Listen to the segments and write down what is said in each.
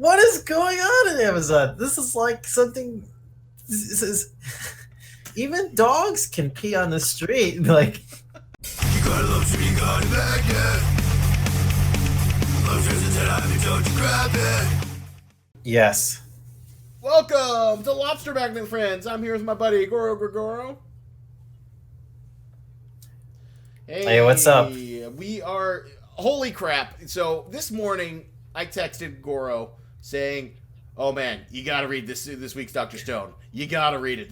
What is going on in Amazon? This is like something. This is even dogs can pee on the street. Like You gotta love what you got it back yet. Love just a 10 out of don't you grab it. yes, Welcome to Lobster Magnet Friends. I'm here with my buddy Goro. Hey, what's up? We are holy crap. So this morning I texted Goro saying, "Oh man, you gotta read this week's Dr. Stone. You gotta read it.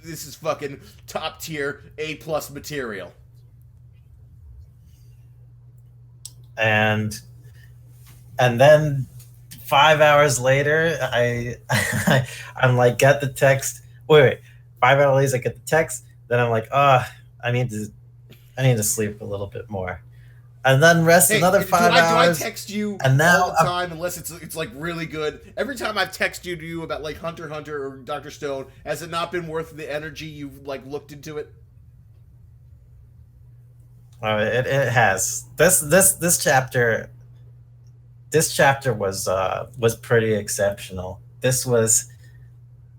This is fucking top tier A+ material." and then 5 hours later, I'm like, get the text. Wait. 5 hours later, I get the text. Then I'm like, I need to sleep a little bit more, and then rest another 5 hours. Do I text you and now all the time unless it's like really good? Every time I've texted you about like Hunter x Hunter or Dr. Stone, has it not been worth the energy you've like looked into it? It has. This chapter was pretty exceptional. This was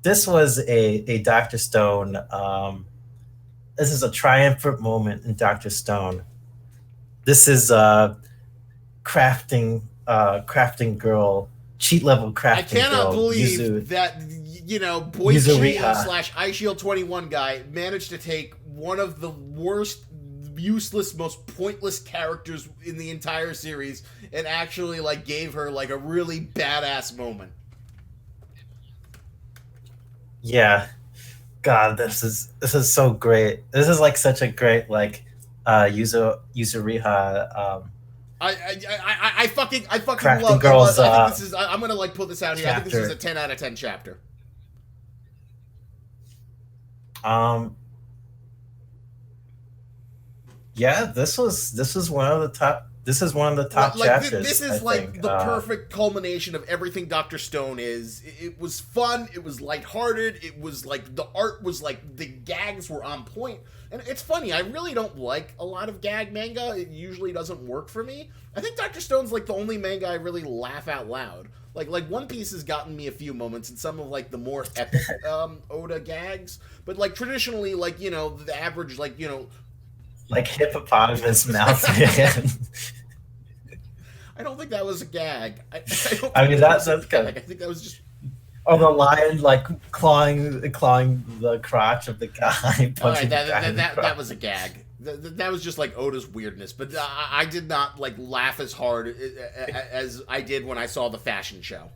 a Dr. Stone. This is a triumphant moment in Dr. Stone. This is crafting girl, cheat level crafting girl. I cannot believe that Boy Shield / Eye Shield 21 guy managed to take one of the worst, useless, most pointless characters in the entire series and actually like gave her like a really badass moment. Yeah, God, this is so great. This is like such a great like Yuzuriha. I fucking Crafting love girls. I think this is. I'm gonna like put this out here. Chapter. I think this is a 10 out of 10 chapter. Yeah, this was one of the top. This is one of the top chapters. This is the perfect culmination of everything Dr. Stone is. It was fun. It was lighthearted. It was like the art was like the gags were on point. And it's funny. I really don't like a lot of gag manga. It usually doesn't work for me. I think Dr. Stone's like the only manga I really laugh out loud. Like One Piece has gotten me a few moments in some of like the more epic Oda gags. But like traditionally, like the average like like hippopotamus mouth man. I don't think that was a gag. I mean, that's good. I think that was just. Oh, the lion like clawing the crotch of the guy. All right, that was a gag. That was just like Oda's weirdness, but I did not like laugh as hard as I did when I saw the fashion show.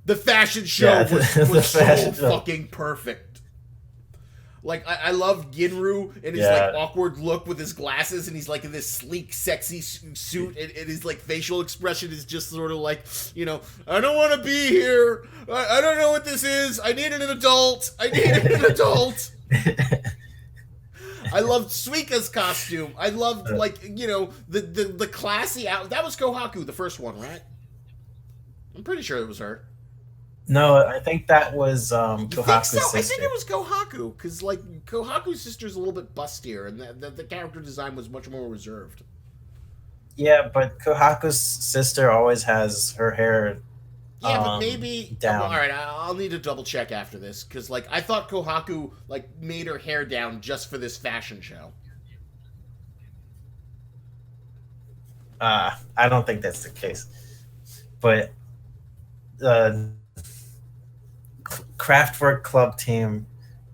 The fashion show was so fucking perfect. Like, I love Ginru and his, like, awkward look with his glasses, and he's, like, in this sleek, sexy suit, and his, like, facial expression is just sort of like, I don't want to be here. I don't know what this is. I needed an adult. I loved Suika's costume. I loved, like, the classy out. That was Kohaku, the first one, right? I'm pretty sure it was her. No, I think that was Kohaku's sister. I think it was Kohaku, because like Kohaku's sister's a little bit bustier, and the character design was much more reserved. Yeah, but Kohaku's sister always has her hair. Yeah, but maybe down. All right, I'll need to double check after this, because like I thought Kohaku like made her hair down just for this fashion show. I don't think that's the case, but. Craftwork Club team,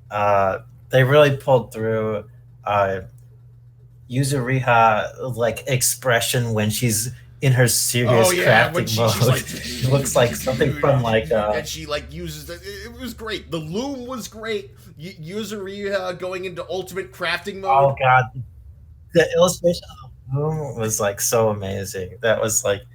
they really pulled through. Yuzuriha like expression when she's in her serious crafting mode. Like, it looks like something from like. And she like uses it was great. The loom was great. Yuzuriha going into ultimate crafting mode. Oh god, the illustration of the loom was like so amazing. That was like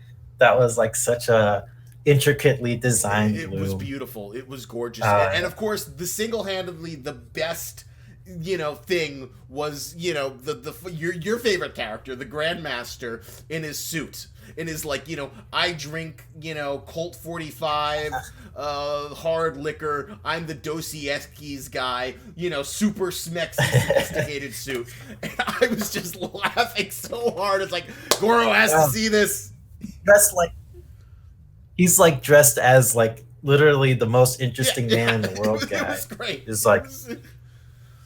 such a intricately designed It loom. was beautiful. It was gorgeous. And of course, the single-handedly the best, thing was, your favorite character, the Grandmaster, in his suit. In his, like, I drink, Colt 45, hard liquor, I'm the Dostoevsky's guy, super smexy, sophisticated suit. And I was just laughing so hard. It's like, Goro has to see this. Dressed like he's like dressed as like literally the most Yeah, interesting man yeah, in the world it guy. was great. Is like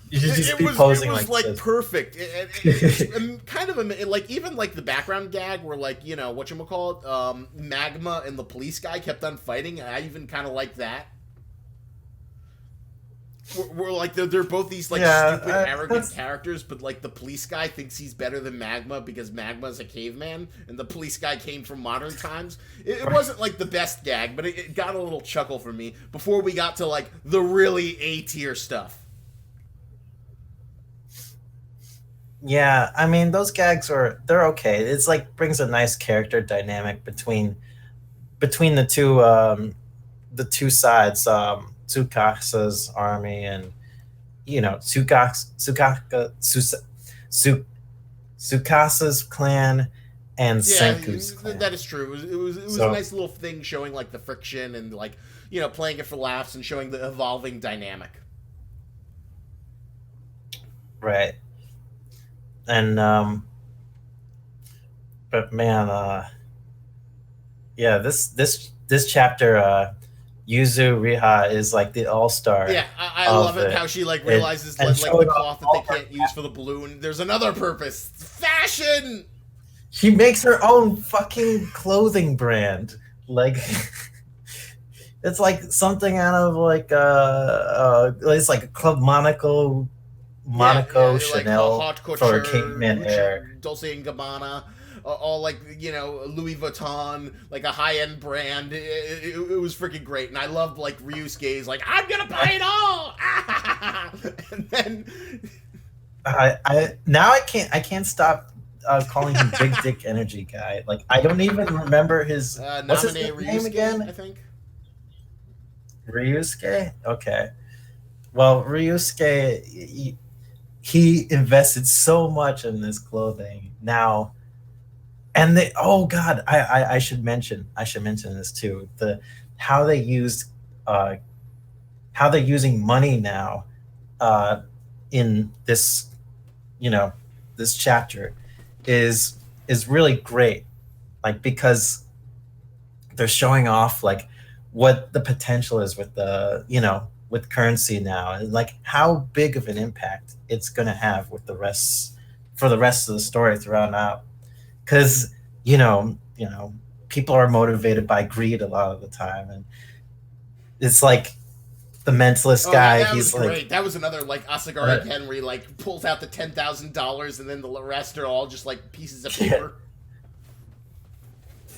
you should just be It posing was like like this. perfect. It's kind of like even like the background gag where like what you call it, Magma and the police guy kept on fighting. I even kind of like that. We're like they're both these like stupid, Yeah, arrogant that's characters, but like the police guy thinks he's better than Magma because Magma's a caveman, and the police guy came from modern times. It wasn't like the best gag, but it got a little chuckle from me before we got to like the really A tier stuff. yeah. I mean, those gags are they're okay. It's like brings a nice character dynamic between the two sides, Tsukasa's army and Su, Tsukasa's clan and Yeah, Senku's that clan. is true. It was a So nice little thing showing like the friction and like playing it for laughs and showing the evolving dynamic. right, and but man, yeah, this chapter, Yuzu Riha is like the all star Yeah, I love of it it. how she like It realizes and like the showing off cloth that they all her. can't use for the balloon. There's another purpose: fashion. She makes her own fucking clothing brand. Like it's like something out of like it's like Club Yeah, Monaco like Chanel haute for couture, caveman hair. Dolce and Gabbana, all like Louis Vuitton, like a high end brand. It was freaking great, and I loved like Ryusuke's like I'm gonna buy it all, and then I now I can't stop calling him Big Dick Energy Guy. Like I don't even remember his what's his Namine name Ryusuke, I again? think. Ryusuke. Okay. Well, Ryusuke he invested so much in this clothing now, and they oh god, I should mention this too. The how they used uh, how they're using money now uh, in this you know this chapter is is really great, like because they're showing off like what the potential is with the with currency now, and like how big of an impact it's going to have with the rest for the rest of the story throughout now, because people are motivated by greed a lot of the time, and it's like the mentalist Oh, that guy, that was he's like great. That was another like uh, Asagari Henry like pulls out the $10,000 and then the rest are all just like pieces of yeah, paper.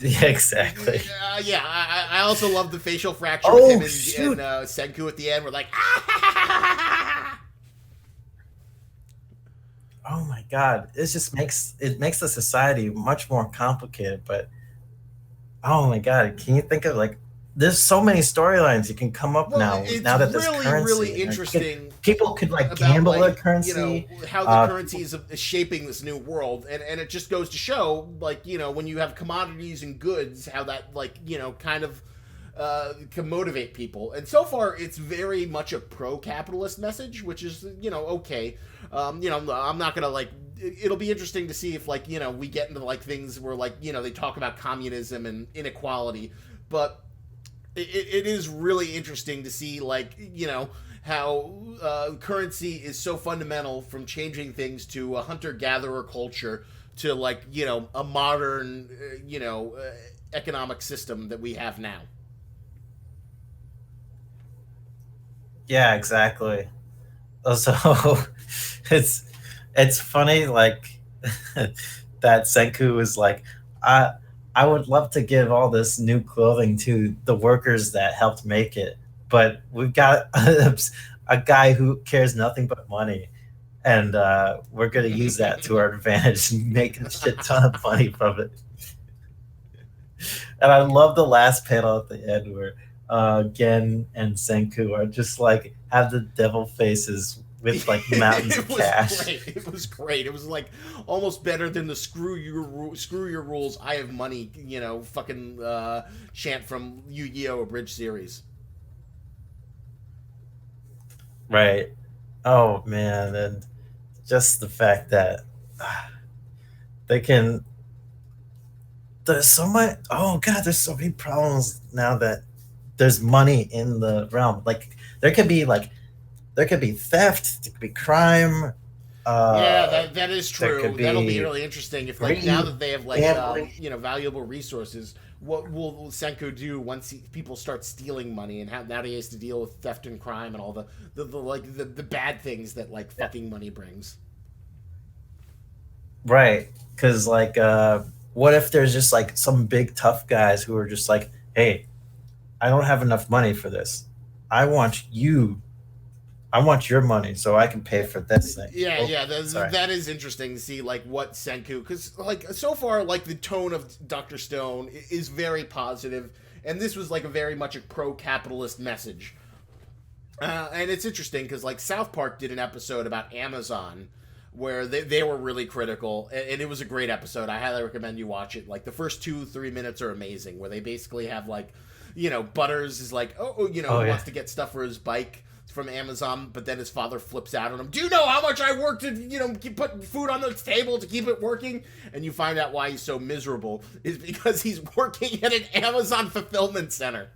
yeah, exactly. Yeah. I also love the facial fracture with him Oh and shoot. Senku at the end. We're like, ah! Oh my god, it just makes the society much more complicated. But oh my god, can you think of like there's so many storylines you can come up Well, it's now that there's really, really currency, and interesting people could like about gamble like with currency. how the People, currency is shaping this new world, and it just goes to show like when you have commodities and goods, how that like kind of can motivate people. And so far, it's very much a pro-capitalist message, which is okay. I'm not gonna like. It'll be interesting to see if like we get into like things where like they talk about communism and inequality, but it is really interesting to see like how currency is so fundamental from changing things to a hunter-gatherer culture to like a modern economic system that we have now. yeah, exactly. Also, it's it's funny like that Senku is like, I I would love to give all this new clothing to the workers that helped make it, but we've got a guy who cares nothing but money, and we're gonna use that to our advantage and make a shit ton of money from it. And I love the last panel at the end where Gen and Senku are just like have the devil faces with like mountains of It was cash. great. It was great. It was like almost better than the screw your rules. I have money. Fucking chant from Yu-Gi-Oh! Abridged series. Right. Oh man, and just the fact that they can there's so much. Oh god, there's so many problems now that there's money in the realm. Like there could be like there could be theft, there could be crime. Yeah, Uh, that is there true. could That'll be be really interesting if, like, now greed, that they have, like, gambling. valuable resources. What will Senku do once people start stealing money, and how now he has to deal with theft and crime and all the bad things that, like, fucking money brings. Right. Because, like, what if there's just like some big tough guys who are just like, hey, I don't have enough money for this. I want you. I want your money so I can pay for this thing. Yeah, Oh, yeah, sorry. that is interesting to see, like, what Senku, because, like, so far, like, the tone of Dr. Stone is very positive, and this was, like, a very much a pro-capitalist message. And it's interesting because, like, South Park did an episode about Amazon where they were really critical, and it was a great episode. I highly recommend you watch it. Like, the first 2-3 minutes are amazing, where they basically have, like, Butters is like, Oh he yeah. wants to get stuff for his bike from Amazon, but then his father flips out on him. Do you know how much I worked to, put food on the table to keep it working? And you find out why he's so miserable is because he's working at an Amazon fulfillment center.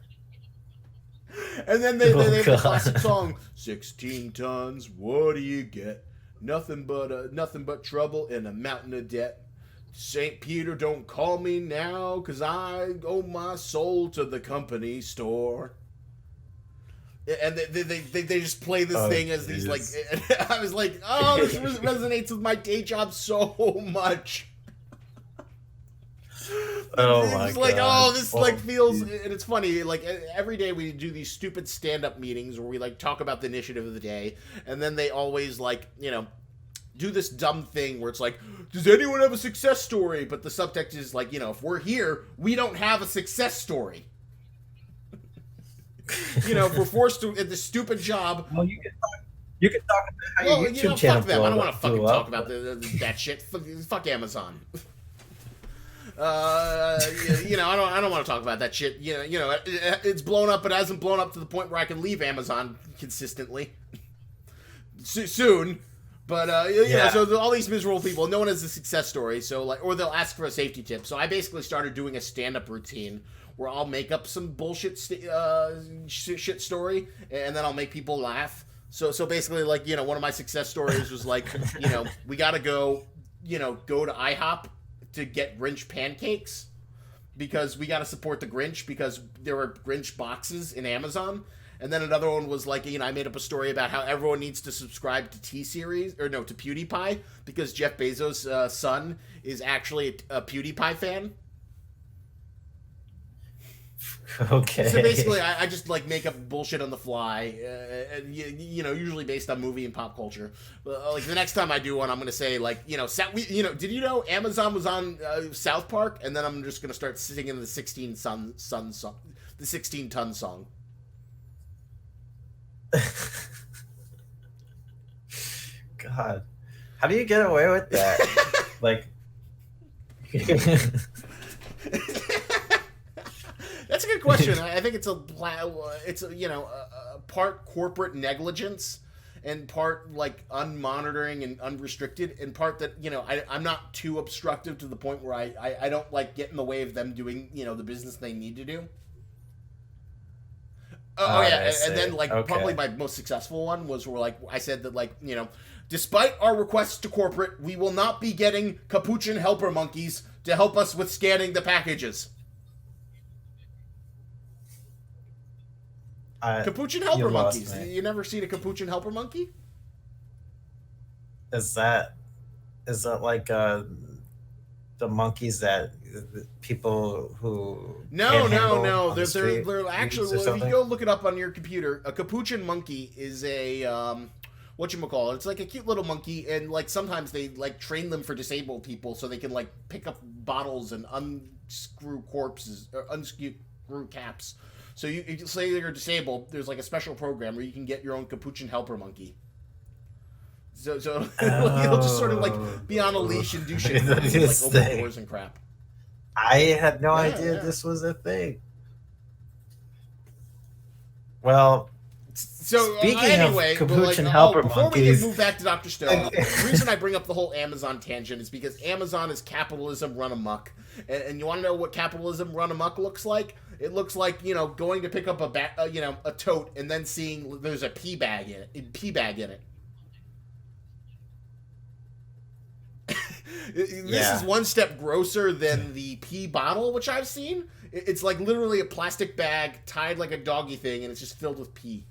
And then they Oh have the god. classic song, 16 tons, what do you get? Nothing but trouble and a mountain of debt. St. Peter, don't call me now, 'cause I owe my soul to the company store. And they just play this Oh, thing as these, like, jeez. I was like, oh, this resonates with my day job so much. Oh It's my just like, god. oh, this, Oh, like, feels, jeez. and it's funny, like, every day we do these stupid stand-up meetings where we, like, talk about the initiative of the day, and then they always, like, do this dumb thing where it's like, does anyone have a success story? But the subtext is like, if we're here, we don't have a success story. If we're forced to at this stupid job. Well, you can talk about how your YouTube channel fuck them. I don't want to fucking blew up. talk about that shit. Fuck Amazon. I don't want to talk about that shit. It's blown up, but it hasn't blown up to the point where I can leave Amazon consistently. Soon. But Yeah. so all these miserable people, no one has a success story. So, like, or they'll ask for a safety tip. So I basically started doing a stand-up routine where I'll make up some bullshit shit story, and then I'll make people laugh. So basically, like, one of my success stories was like, we gotta go to IHOP to get Grinch pancakes because we gotta support the Grinch because there were Grinch boxes in Amazon. And then another one was like, I made up a story about how everyone needs to subscribe to T-Series, or no, to PewDiePie, because Jeff Bezos' son is actually a PewDiePie fan. Okay. So basically, I just, like, make up bullshit on the fly, and, usually based on movie and pop culture. Like, the next time I do one, I'm gonna say, like, did you know Amazon was on South Park? And then I'm just gonna start singing the 16 song, the 16 ton song. God, how do you get away with that? Like, That's a good question. I think it's a part corporate negligence and part, like, unmonitoring and unrestricted, and part that I'm not too obstructive to the point where I don't, like, get in the way of them doing the business they need to do. Oh yeah, and then, like, okay. probably my most successful one was where, like, I said that, like, despite our requests to corporate, we will not be getting capuchin helper monkeys to help us with scanning the packages. Capuchin helper monkeys. Me. You never seen a capuchin helper monkey? Is that like the monkeys that people who No. on the They're street actually, use or if you something? go look it up on your computer, a capuchin monkey is a whatchamacallit. It's like a cute little monkey, and, like, sometimes they, like, train them for disabled people so they can, like, pick up bottles and unscrew corpses or unscrew caps. So you say you're disabled, there's, like, a special program where you can get your own capuchin helper monkey. So it'll just sort of, like, be on a leash and do shit for you, like, open doors and crap. I had no idea Yeah. this was a thing. Well, So Speaking anyway, of but, capuchin like, helper before we monkeys, move back to Dr. Stone, the reason I bring up the whole Amazon tangent is because Amazon is capitalism run amok. And you want to know what capitalism run amok looks like? It looks like, going to pick up a tote and then seeing there's a pee bag in it. This is one step grosser than the pee bottle, which I've seen. It's like literally a plastic bag tied like a doggy thing, and it's just filled with pee.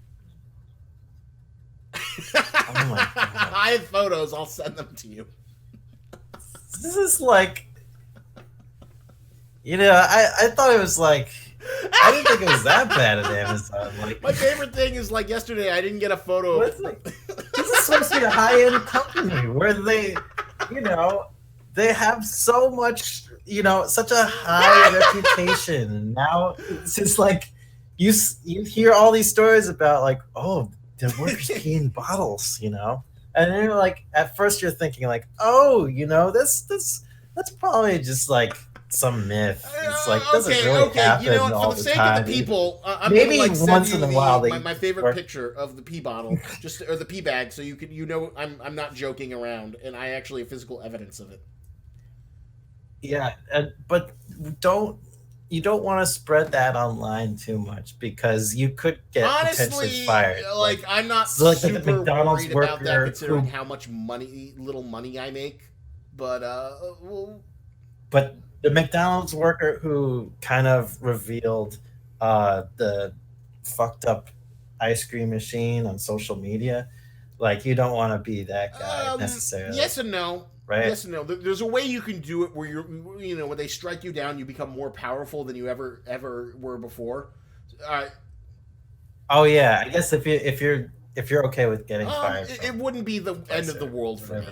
oh my god, I have photos. I'll send them to you. this is like, I thought it was like, I didn't think it was that bad at Amazon. Like, My favorite thing is like yesterday, I didn't get a photo. this is supposed to be a high-end company where they have so much, such a high reputation. And now it's just like you hear all these stories about like, oh, the workers pee in bottles, and then you're like, at first you're thinking like, oh, that's probably just like some myth. It's like doesn't really happen you know what? all For the the sake time. of the people, I'm Maybe gonna, like, once send in you a while my favorite picture of the pee bottle, or the pee bag, so you can I'm not joking around, and I actually have physical evidence of it. Yeah, but you don't want to spread that online too much because you could get potentially fired. Like I'm not so super the McDonald's worried about that, worker considering how much little money I make. But but the McDonald's worker who kind of revealed the fucked up ice cream machine on social media, like you don't want to be that guy necessarily. Yes and no. Right? Yes and no. There's a way you can do it where when they strike you down, you become more powerful than you ever were before. Oh yeah, I guess if you're okay with getting fired, it wouldn't be the end of the world for me.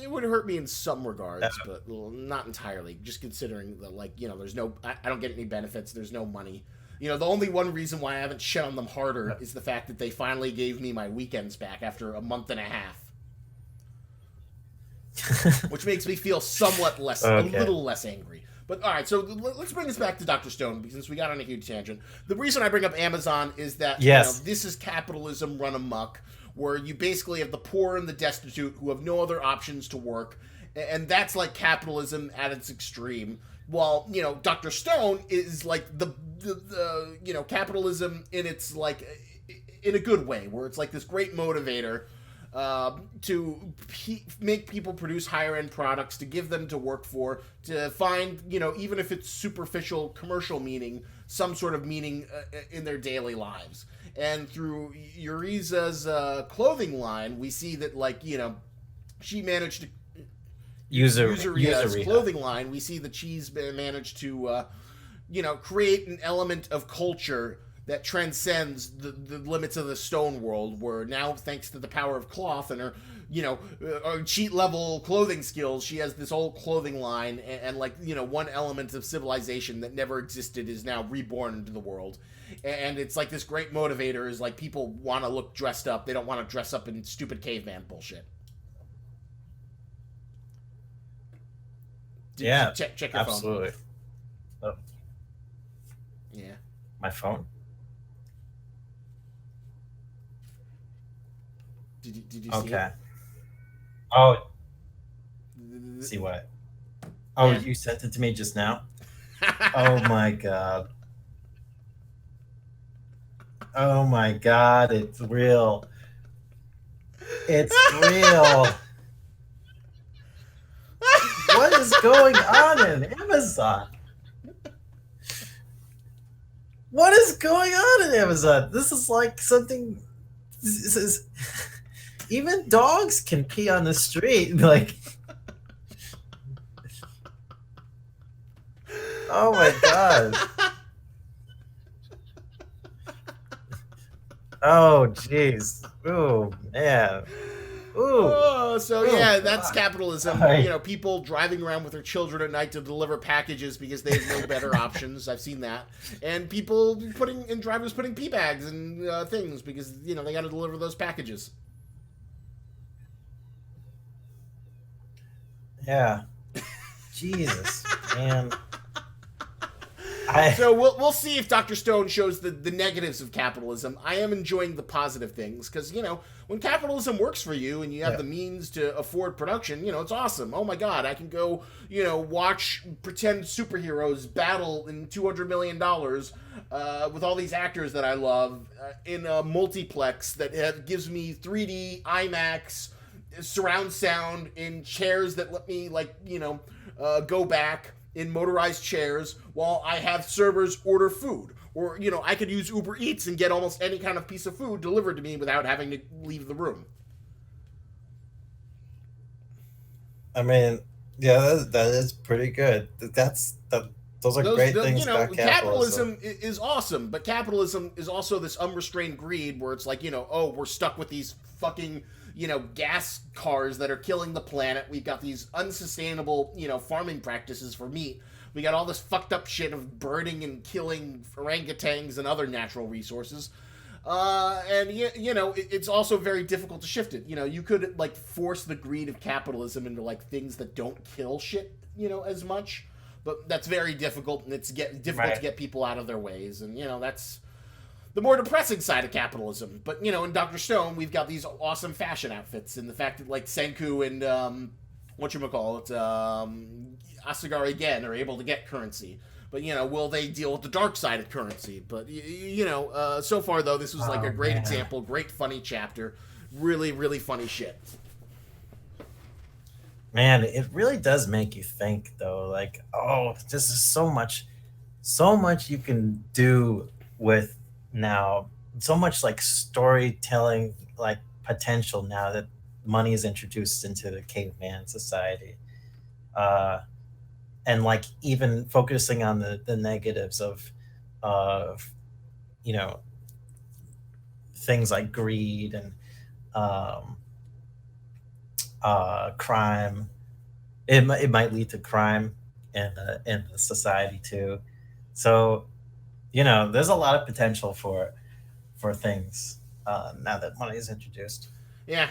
It would hurt me in some regards, but not entirely. Just considering that, there's no, I don't get any benefits. There's no money. The only one reason why I haven't shit on them harder is the fact that they finally gave me my weekends back after a month and a half. Which makes me feel somewhat less, a little less angry. But all right, so let's bring this back to Dr. Stone, because since we got on a huge tangent. The reason I bring up Amazon is that this is capitalism run amok, where you basically have the poor and the destitute who have no other options to work, and that's like capitalism at its extreme. While Dr. Stone is like the capitalism in its like in a good way, where it's like this great motivator. To make people produce higher end products, to give them to work for, to find, even if it's superficial commercial meaning, some sort of meaning in their daily lives. And through Yuriza's clothing line, we see that, she managed to Yuriza's clothing line. We see that she's managed to, create an element of culture that transcends the limits of the stone world, where now, thanks to the power of cloth and her, cheat level clothing skills, she has this whole clothing line, and one element of civilization that never existed is now reborn into the world. And it's like this great motivator is like, people want to look dressed up. They don't want to dress up in stupid caveman bullshit. Yeah, check your absolutely. phone. Oh. Yeah. My phone. Did you see it? Oh, see what? Oh, you sent it to me just now? Oh my god. Oh my god, it's real. It's real. What is going on in Amazon? What is going on in Amazon? This is like something. This is. Even dogs can pee on the street. Like, oh my god. Oh jeez. Ooh man. Ooh. That's capitalism. People driving around with their children at night to deliver packages because they have no better options. I've seen that, and drivers putting pee bags and things because they got to deliver those packages. Yeah. Jesus, man. I So we'll see if Dr. Stone shows the negatives of capitalism. I am enjoying the positive things because, when capitalism works for you and you have Yeah. the means to afford production, it's awesome. Oh my God, I can go, watch pretend superheroes battle in $200 million with all these actors that I love in a multiplex that gives me 3D IMAX surround sound in chairs that let me go back in motorized chairs while I have servers order food. Or, I could use Uber Eats and get almost any kind of piece of food delivered to me without having to leave the room. I mean, yeah, that is pretty good. Those are great things about capitalism. Capitalism is awesome, but capitalism is also this unrestrained greed where it's like, oh, we're stuck with these fucking, gas cars that are killing the planet. We've got these unsustainable, farming practices for meat. We got all this fucked up shit of burning and killing orangutans and other natural resources. And it's also very difficult to shift it. You could force the greed of capitalism into things that don't kill shit, as much. But that's very difficult, and it's difficult to get people out of their ways. And that's the more depressing side of capitalism. But in Dr. Stone, we've got these awesome fashion outfits, and the fact that Senku and Asagari Gen are able to get currency. But will they deal with the dark side of currency? But so far though, this was a great example, great funny chapter, really really funny shit. Man, it really does make you think though. This is so much you can do with now. So much storytelling, potential now that money is introduced into the caveman society. And even focusing on the negatives of things like greed and um, crime. It might lead to crime in the society too. So there's a lot of potential for things now that money is introduced. Yeah,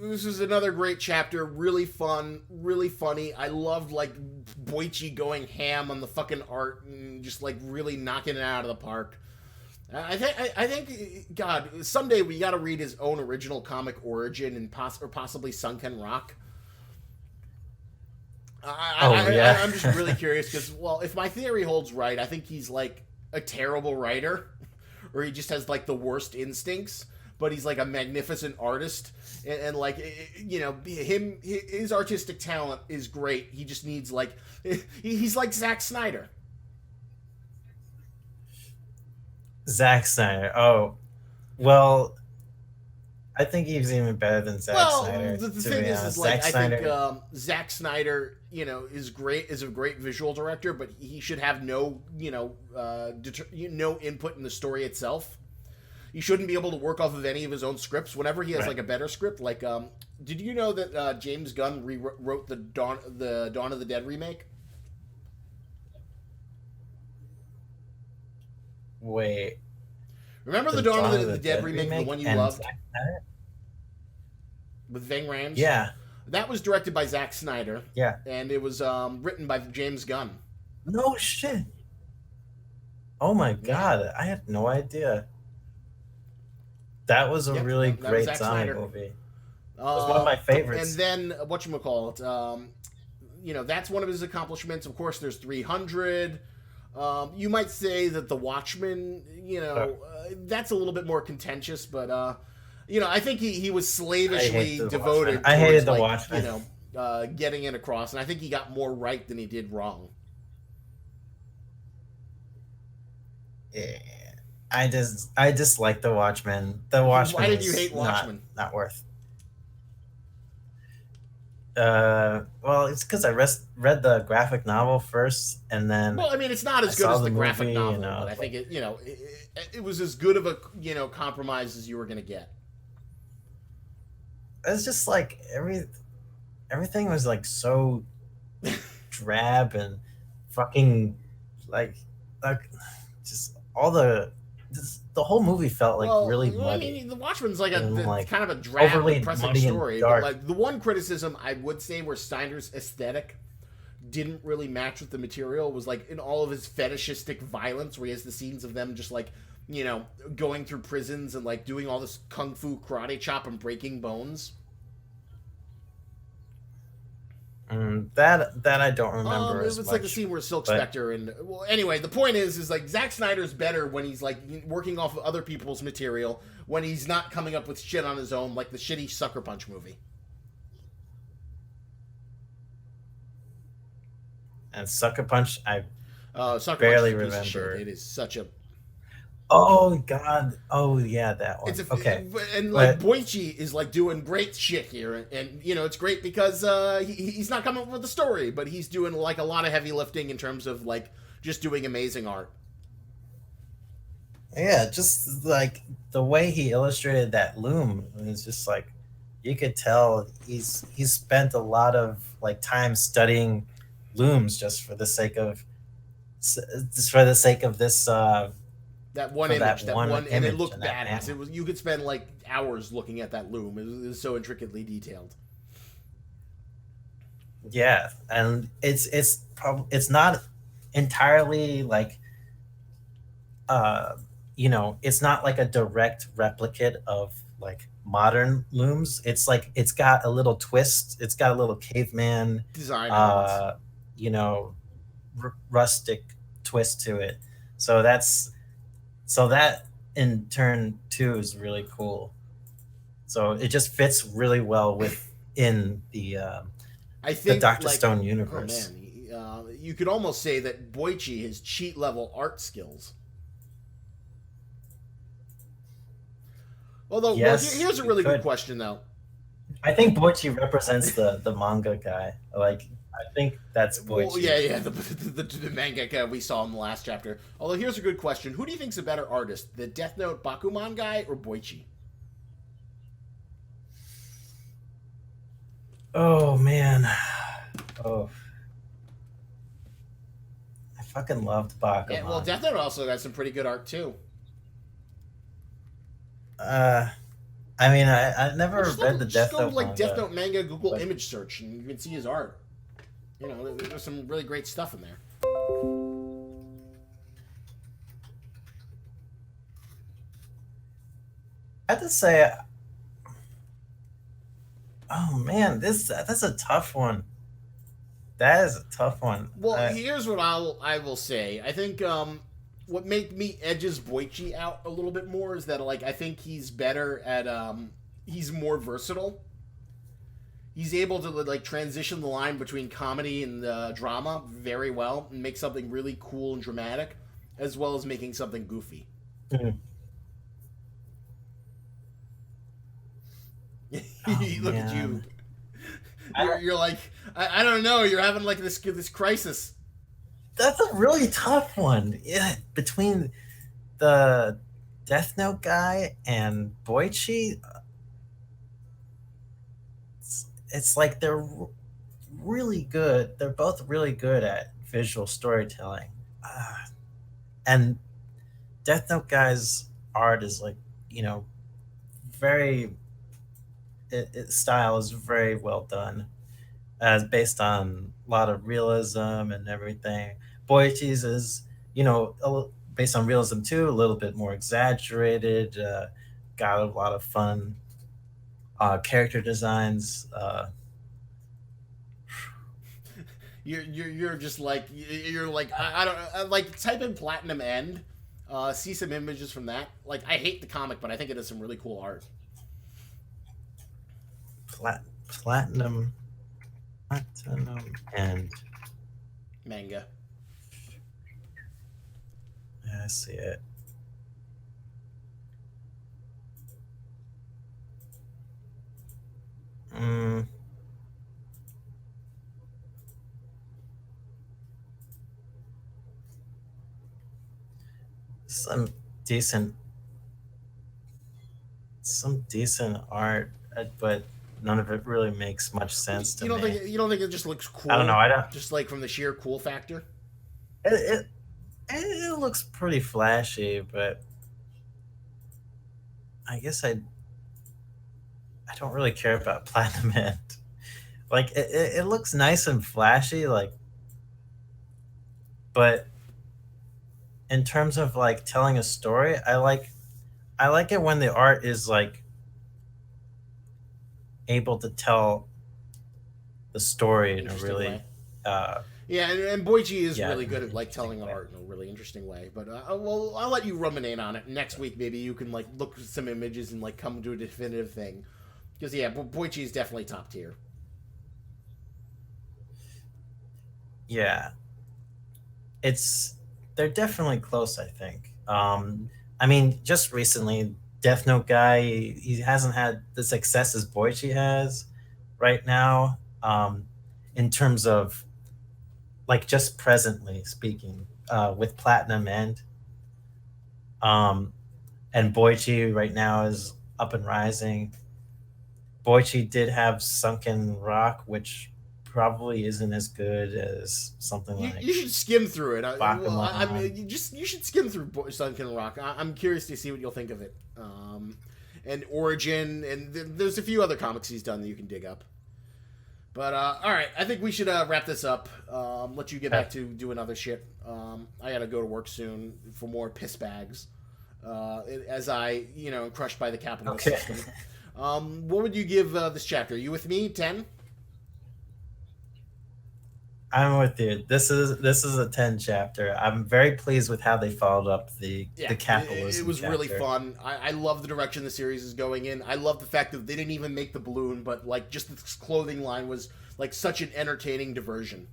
this is another great chapter. Really fun, really funny. I loved Boichi going ham on the fucking art and just really knocking it out of the park. I think, God, someday we got to read his own original comic origin and possibly Sunken Rock. I'm just really curious because, if my theory holds right, I think he's a terrible writer, or he just has the worst instincts. But he's a magnificent artist, and his artistic talent is great. He just needs he's like Zack Snyder. Zack Snyder. Oh, well, I think he's even better than Zack Snyder. The to thing be is honest. I think Zack Snyder, is a great visual director, but he should have no input in the story itself. He shouldn't be able to work off of any of his own scripts. Whenever he has a better script, did you know that James Gunn rewrote the Dawn of the Dead remake? Wait, Remember the Dawn of the Dead remake, the one you loved with Ving Rhames? Yeah, that was directed by Zack Snyder. yeah. And it was written by James Gunn. No shit. Oh my god, I had no idea. That was a really that was great Zack zombie Snyder. movie. It was one of my favorites. And then whatchamacallit, that's one of his accomplishments. Of course, there's 300. You might say that The Watchmen, that's a little bit more contentious, but I think he was slavishly devoted. I hated The towards, Watchmen. Getting it across, and I think he got more right than he did wrong. Yeah. I dislike The Watchmen. The Watchmen. Why did you hate Watchmen? Not worth. Well, it's because I read the graphic novel first, and then. Well, I mean, it's not as I good saw as the the graphic movie, novel, but I think it was as good of a compromise as you were going to get. It's just everything was so drab and fucking just all the whole movie felt really muddy. I mean, The Watchmen's kind of a drab, overly depressing muddy and story. dark. But the one criticism I would say where Steiner's aesthetic didn't really match with the material was like in all of his fetishistic violence, where he has the scenes of them just like, going through prisons and like doing all this kung fu karate chop and breaking bones. That I don't remember It as was like the much. scene where Silk But Spectre and well, anyway, the point is like Zack Snyder's better when he's like working off of other people's material, when he's not coming up with shit on his own, like the shitty Sucker Punch movie. and Sucker Punch, I Sucker barely Punch is a piece of shit. remember. It is such a Oh God! Oh yeah, that one. it's a Okay, and like but Boichi is like doing great shit here, and it's great because he's not coming up with a story, but he's doing like a lot of heavy lifting in terms of like just doing amazing art. yeah, just like the way he illustrated that loom is just like you could tell he's spent a lot of like time studying looms just for the sake of this That one for image, that one and it image looked in that badass. panel. It was you could spend like hours looking at that loom. It was so intricately detailed. Yeah, and it's not entirely like it's not like a direct replicate of like modern looms. It's like it's got a little twist. It's got a little caveman, Design elements. uh, you know, rustic twist to it. So that in turn too is really cool. So it just fits really well within I the think Doctor like Stone oh universe. man, you could almost say that Boichi has cheat level art skills. Although, well, Yes, here's a you really good could. question though. I think Boichi represents the manga guy. Like I think that's Well, Boichi. yeah, the manga we saw in the last chapter. Although, here's a good question: who do you think's a better artist, the Death Note Bakuman guy or Boichi? Oh man. Oh, I fucking loved Yeah, well, Bakuman. Death Note also got some pretty good art too. Uh, I mean, I Well, never read the just Death go Note like Death manga, Note manga, Google but image search, and you can see his art. There's some really great stuff in there. I have to say, oh man, that's a tough one. That is a tough one. Well, here's what I will say. I think what made me edges Boichi out a little bit more is that like I think he's better at he's more versatile. He's able to like transition the line between comedy and drama very well and make something really cool and dramatic, as well as making something goofy. Mm. Oh Look at you. man, I, You're like I don't know. You're having like this crisis. that's a really tough one. Yeah, between the Death Note guy and Boichi, it's like really good. They're both really good at visual storytelling. And Death Note guy's art is like, you know, very its style is very well done, as based on a lot of realism and everything. Boichi's is, based on realism too, a little bit more exaggerated. Got a lot of fun character designs. You're just like you're like I don't like type in Platinum End, see some images from that. Like I hate the comic, but I think it has some really cool art. Platinum, platinum, and Manga. yeah, I see it. Mm, some decent, some decent art, but none of it really makes much sense to me. You don't think it just looks I don't know. cool, I don't. just like from the sheer cool factor? It, it, it looks pretty flashy, but I guess I don't really care about Platinum End. Like it looks nice and flashy, like but in terms of like telling a story, I like it when the art is like able to tell the story in a Interesting really way. uh Yeah, and Boichi is yeah, really in good an at like interesting telling way. art in a really interesting way. But well, I'll let you ruminate on it next week. Maybe you can like look at some images and like come to a definitive thing. Because yeah, Boichi is definitely top tier. Yeah, it's they're definitely close, I think. I mean, just recently, Death Note guy, he hasn't had the success as Boichi has right now. In terms of like just presently speaking, with Platinum um, and Boichi right now is up and rising. Boichi did have Sunken Rock, which probably isn't as good as something You like should skim through it. I Bakuman. mean, you should skim through Sunken Rock. I'm curious to see what you'll think of it. And Origin, and there's a few other comics he's done that you can dig up. But all right, I think we should wrap this up. Let you get back to doing other shit. I gotta go to work soon for more piss bags. As I, crushed by the capitalist Okay. system. What would you give this chapter? Are you with me? 10? I'm with you. This is a 10 chapter. I'm very pleased with how they followed up Yeah, the it capitalism was really chapter. fun. I love the direction the series is going in. I love the fact that they didn't even make the balloon, but like just this clothing line was like such an entertaining diversion.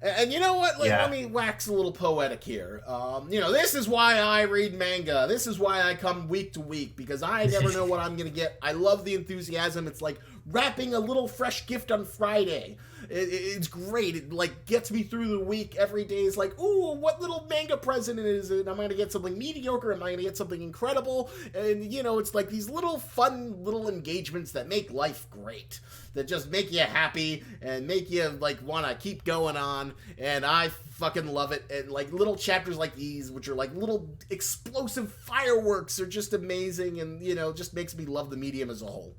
And you know what? Like, let Yeah. me wax a little poetic here. This is why I read manga. This is why I come week to week because I never know what I'm gonna get. I love the enthusiasm. It's like wrapping a little fresh gift on Friday. It's great. It like gets me through the week. Every day is like, ooh, what little manga present is it? Am I gonna get something mediocre? Am I gonna get something incredible? And it's like these little fun little engagements that make life great, that just make you happy and make you like want to keep going on. And I fucking love it. And like little chapters like these, which are like little explosive fireworks, are just amazing. And just makes me love the medium as a whole.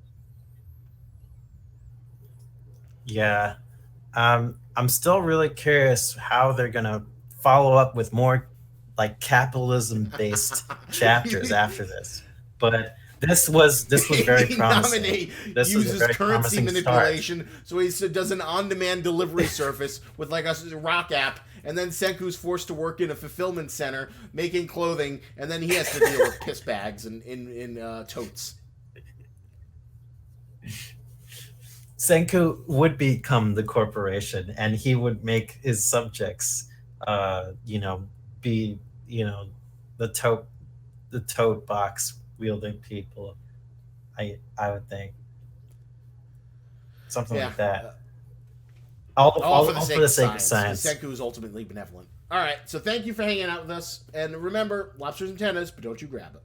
Yeah. I'm still really curious how they're gonna follow up with more like capitalism based chapters after this. But this was very promising. Nominee This was a uses very currency promising start. manipulation, so he does an on-demand delivery service with like a rock app, and then Senku's forced to work in a fulfillment center making clothing, and then he has to deal with piss bags and in totes. Senku would become the corporation, and he would make his subjects, be the tote box wielding people. I would think something Yeah, like that. All, all for the all sake for the of sake of science, because science. Senku is ultimately benevolent. All right, so thank you for hanging out with us, and remember, lobsters and tennis, but don't you grab it.